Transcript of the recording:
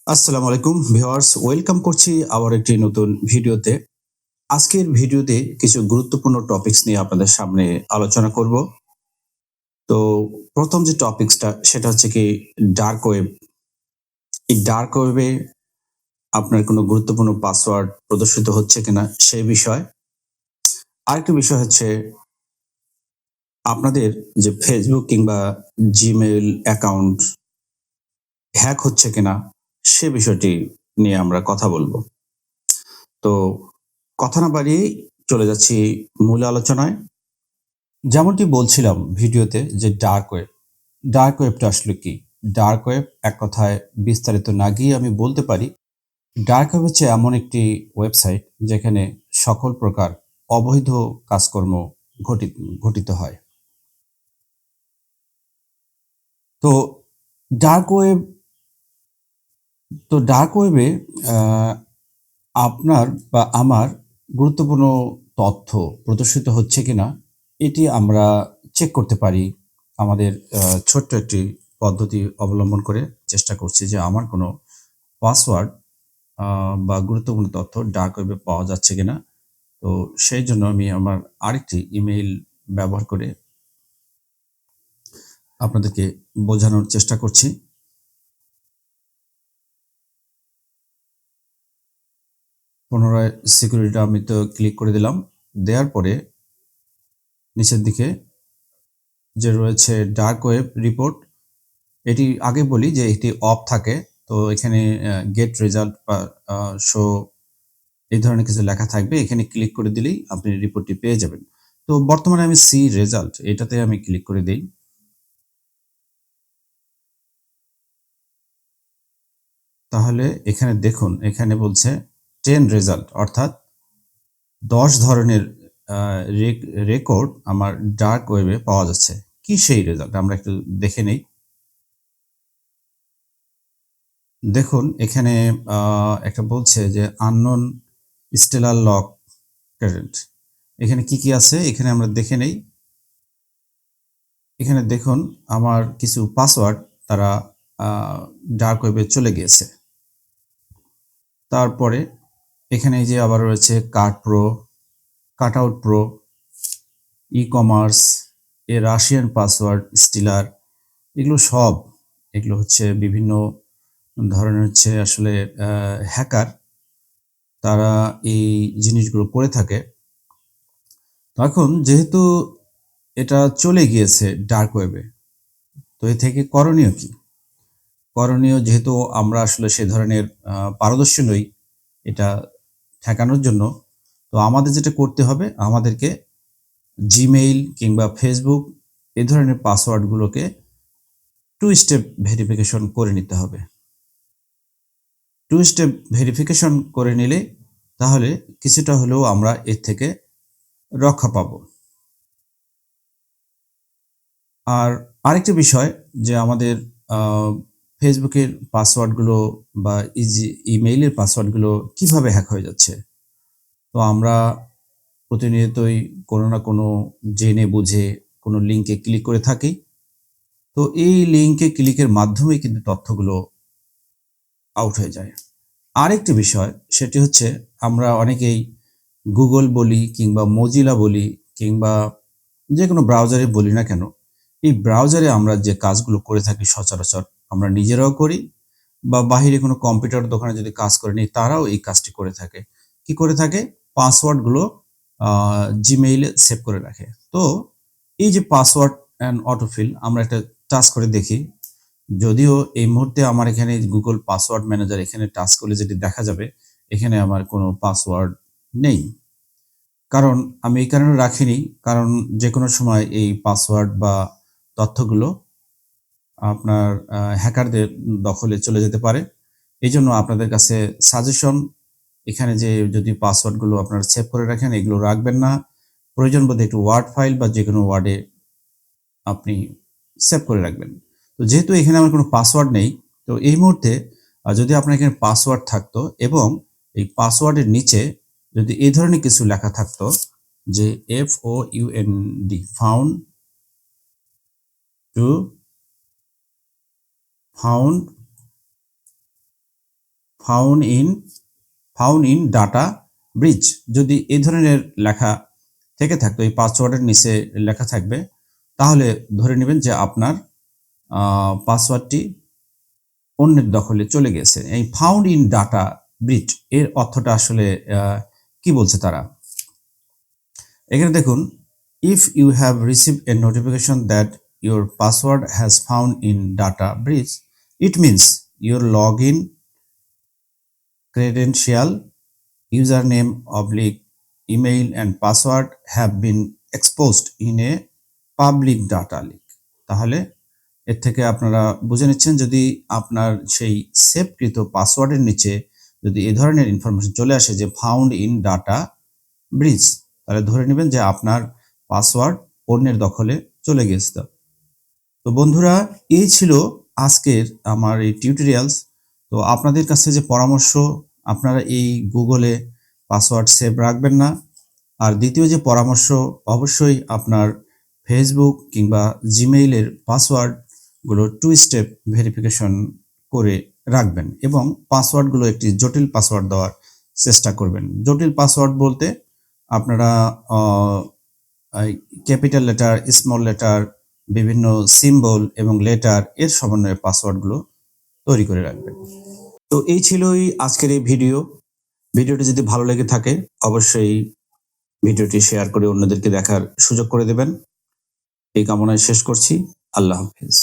আসসালামু আলাইকুম viewers, welcome করছি আবার একটি নতুন ভিডিওতে। আজকের ভিডিওতে কিছু গুরুত্বপূর্ণ টপিকস নিয়ে আপনাদের সামনে আলোচনা করব। তো প্রথম যে টপিকসটা সেটা হচ্ছে কি ডার্ক ওয়েব। এই ডার্ক ওয়েবে আপনার কোনো গুরুত্বপূর্ণ পাসওয়ার্ড প্রদর্শিত হচ্ছে কিনা সেই বিষয়। আরেকটি বিষয় হচ্ছে আপনাদের যে ফেসবুক কিংবা জিমেইল অ্যাকাউন্ট হ্যাক হচ্ছে কিনা সে বিষয়টি নিয়ে আমরা কথা বলবো। তো কথা না বাড়িয়েই চলে যাচ্ছি মূল আলোচনায়। যেমনটি বলছিলাম ভিডিওতে যে ডার্ক ওয়েব। ডার্ক ওয়েবটা আসলে কি? ডার্ক ওয়েব এক কথায় বিস্তারিত না গিয়ে আমি বলতে পারি, ডার্ক ওয়েব হচ্ছে এমন একটি ওয়েবসাইট যেখানে সকল প্রকার অবৈধ কাজকর্ম ঘটি ঘটিত হয়। তো ডার্ক ওয়েব ডার্ক ওয়েবে আ আপনার বা আমার গুরুত্বপূর্ণ তথ্য প্রদর্শিত হচ্ছে কিনা এটি আমরা চেক করতে পারি আমাদের ছোট্ট একটি পদ্ধতি অবলম্বন করে। চেষ্টা করছি যে আমার কোনো পাসওয়ার্ড বা গুরুত্বপূর্ণ তথ্য ডার্ক ওয়েবে পাওয়া যাচ্ছে কিনা। তো সেই জন্য আমি আমার আরেকটি ইমেইল ব্যবহার করে আপনাদেরকে বোঝানোর চেষ্টা করছি। পুনরায় সিকিউরিটিটা আমি তো ক্লিক করে দিলাম। দেওয়ার পরে নিচের দিকে যে রয়েছে ডার্ক ওয়েব রিপোর্ট, এটি আগে বলি যে এটি অফ থাকে। তো এখানে গেট রেজাল্ট বা শো এই ধরনের কিছু লেখা থাকবে। এখানে ক্লিক করে দিলেই আপনি রিপোর্টটি পেয়ে যাবেন। তো বর্তমানে আমি সি রেজাল্ট এটাতে আমি ক্লিক করে দেই। তাহলে এখানে দেখুন, এখানে বলছে 10 রেজাল্ট অর্থাৎ ১০ ধরনের আ রেক রেকর্ড আমার ডার্ক ওয়েবে পাওয়া যাচ্ছে। কি সেই রেজাল্ট আমরা একটু দেখে নেই। দেখুন এখানে আ একটা বলছে যে unknown stellar lock current, এখানে কি আছে এখানে আমরা দেখে নেই। এখানে দেখুন আমার কিছু পাসওয়ার্ড তারা আ ডার্ক ওয়েবে চলে গিয়েছে। তারপরে এখানে এই যে আবার রয়েছে cut pro, cutout pro, e-commerce, Russian password stealer, এগুলো সব এগুলো হচ্ছে বিভিন্ন ধরনের হচ্ছে আসলে হ্যাকার তারা এই জিনিসগুলো করে থাকে। তো এখন যেহেতু এটা চলে গিয়েছে ডার্ক ওয়েবে, তো এ থেকে করণীয় কি? করণীয় যেহেতু আমরা আসলে সে ধরনের পারদর্শী নই এটা ঠেকানোর জন্য, তো আমাদের যেটা করতে হবে আমাদেরকে জিমেইল কিংবা ফেসবুক এ ধরনের পাসওয়ার্ডগুলোকে টু স্টেপ ভেরিফিকেশন করে নিতে হবে। টু স্টেপ ভেরিফিকেশন করে নিলে তাহলে কিছুটা হলেও আমরা এর থেকে রক্ষা পাবো। আর আরেকটি বিষয় যে আমাদের আ ফেসবুকের পাসওয়ার্ডগুলো বা ইমেইলের পাসওয়ার্ডগুলো কিভাবে হ্যাক হয়ে যাচ্ছে? তো আমরা প্রতিনিয়তই কোনো না কোনো জেনে বুঝে কোনো লিঙ্কে ক্লিক করে থাকি। তো এই লিঙ্কে ক্লিকের মাধ্যমেই কিন্তু তথ্যগুলো আউট হয়ে যায়। আরেকটি বিষয় সেটি হচ্ছে আমরা অনেকেই Google বলি কিংবা Mozilla বলি কিংবা যেকোনো ব্রাউজারে বলি না কেন, এই ব্রাউজারে আমরা যে কাজগুলো করে থাকি সচরাচর আমরা নিজেরাও করি বা বাহিরে কোনো কম্পিউটার দোকানে যদি কাজ করে নিই তারাও এই কাজটি করে থাকে। কি করে থাকে? পাসওয়ার্ডগুলো আ Gmail এ সেভ করে রাখে। তো এই যে পাসওয়ার্ড অ্যান্ড অটোফিল আমরা একটা টাচ করে দেখি। যদিও এই মুহূর্তে আমার এখানে Google পাসওয়ার্ড ম্যানেজার এখানে টাচ করলে যেটি দেখা যাবে, এখানে আমার কোনো পাসওয়ার্ড নেই। কারণ আমি এই কারণে রাখিনি, কারণ যেকোনো সময় এই পাসওয়ার্ড বা তথ্যগুলো আপনার হ্যাকারদের দখলে চলে যেতে পারে। এজন্য আপনাদের কাছে সাজেশন, এখানে যে যদি পাসওয়ার্ডগুলো আপনারা সেভ করে রাখেন এগুলো রাখবেন না। প্রয়োজন বোধে একটু ওয়ার্ড ফাইল বা যেকোনো ওয়ার্ডে আপনি সেভ করে রাখবেন। তো যেহেতু এখানে আমার কোনো পাসওয়ার্ড নেই, তো এই মুহূর্তে যদি আপনার এখানে পাসওয়ার্ড থাকতো এবং এই পাসওয়ার্ডের নিচে যদি এই ধরনের কিছু লেখা থাকতো যে FOUND found to found found in data breach, যদি এই ধরনের লেখা থেকে থাকতো, এই পাসওয়ার্ডের নিচে লেখা থাকবে, তাহলে ধরে নেবেন যে আপনার পাসওয়ার্ডটি অন্যের দখলে চলে গেছে। এই ফাউন্ড ইন ডাটা ব্রিচ এর অর্থটা আসলে কি বলছে তারা। এখানে দেখুন, if you have receive a notification that your password has found in data breach, it means your log in credential, username oblique email and password have been exposed in a public data leak। তাহলে এর থেকে আপনারা বুঝে নিচ্ছেন, যদি আপনার সেই সেভকৃত পাসওয়ার্ডের নিচে যদি এই ধরনের ইনফরমেশন চলে আসে যে ফাউন্ড ইন ডাটা ব্রিচ, তাহলে ধরে নেবেন যে আপনার পাসওয়ার্ড অন্যের দখলে চলে গেছে। তো বন্ধুরা, এই ছিল আজকের আমার এই টিউটোরিয়ালস। তো আপনাদের কাছে যে পরামর্শ, আপনারা এই গুগলে পাসওয়ার্ড সেভ রাখবেন না। আর দ্বিতীয় যে পরামর্শ, অবশ্যই আপনার ফেসবুক কিংবা জিমেইলের পাসওয়ার্ডগুলো 2 স্টেপ ভেরিফিকেশন করে রাখবেন এবং পাসওয়ার্ডগুলো একটি জটিল পাসওয়ার্ড দেওয়ার চেষ্টা করবেন। জটিল পাসওয়ার্ড বলতে আপনারা ক্যাপিটাল লেটার, স্মল লেটার, বিভিন্ন সিম্বল এবং লেটার এর সমন্বয়ে পাসওয়ার্ডগুলো তৈরি করে রাখবেন। তো এই ছিলই আজকের এই ভিডিওটি যদি ভালো লেগে থাকে অবশ্যই ভিডিওটি শেয়ার করে অন্যদেরকে দেখার সুযোগ করে দেবেন। এই কামনায় শেষ করছি। আল্লাহ হাফেজ।